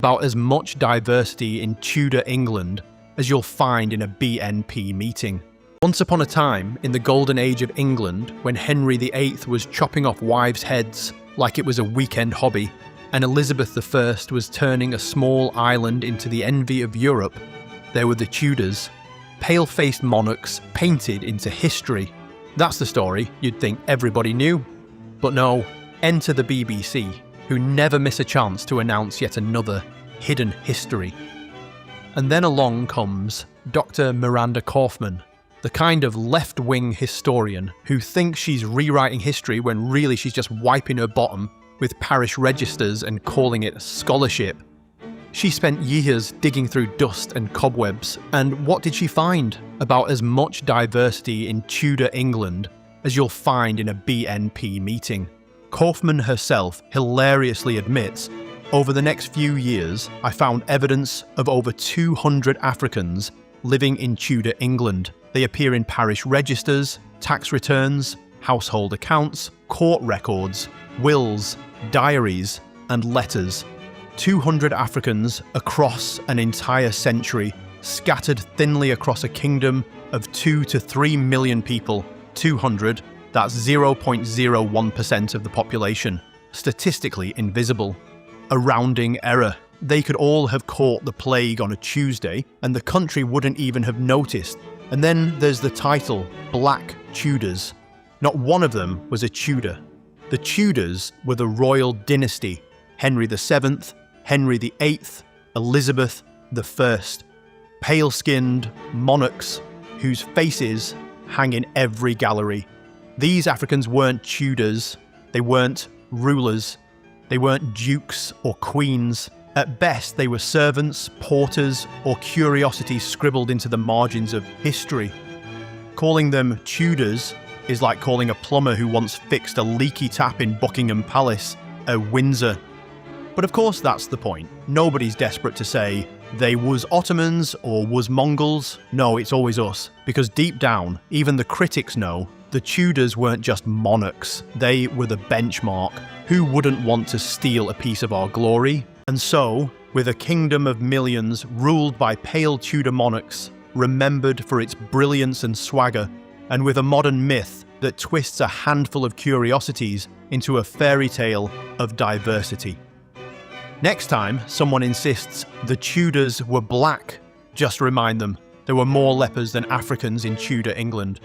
about as much diversity in Tudor England as you'll find in a BNP meeting. Once upon a time, in the golden age of England, when Henry VIII was chopping off wives' heads like it was a weekend hobby, and Elizabeth I was turning a small island into the envy of Europe, there were the Tudors, pale-faced monarchs painted into history. That's the story you'd think everybody knew. But no, enter the BBC, who never miss a chance to announce yet another hidden history. And then along comes Dr. Miranda Kaufman, the kind of left-wing historian who thinks she's rewriting history when really she's just wiping her bottom with parish registers and calling it scholarship. She spent years digging through dust and cobwebs, and what did she find? About as much diversity in Tudor England as you'll find in a BNP meeting. Kaufman herself hilariously admits, over the next few years, I found evidence of over 200 Africans living in Tudor England. They appear in parish registers, tax returns, household accounts, court records, wills, diaries, and letters. 200 Africans across an entire century, scattered thinly across a kingdom of 2 to 3 million people. 200, that's 0.01% of the population. Statistically invisible. A rounding error. They could all have caught the plague on a Tuesday, and the country wouldn't even have noticed. And then there's the title, Black Tudors. Not one of them was a Tudor. The Tudors were the royal dynasty. Henry VII, Henry VIII, Elizabeth I. Pale-skinned monarchs whose faces hang in every gallery. These Africans weren't Tudors. They weren't rulers. They weren't dukes or queens. At best, they were servants, porters, or curiosities scribbled into the margins of history. Calling them Tudors is like calling a plumber who once fixed a leaky tap in Buckingham Palace a Windsor. But of course that's the point. Nobody's desperate to say, they was Ottomans or was Mongols. No, it's always us. Because deep down, even the critics know, the Tudors weren't just monarchs. They were the benchmark. Who wouldn't want to steal a piece of our glory? And so, with a kingdom of millions ruled by pale Tudor monarchs, remembered for its brilliance and swagger, and with a modern myth that twists a handful of curiosities into a fairy tale of diversity. Next time someone insists the Tudors were black, just remind them there were more lepers than Africans in Tudor England.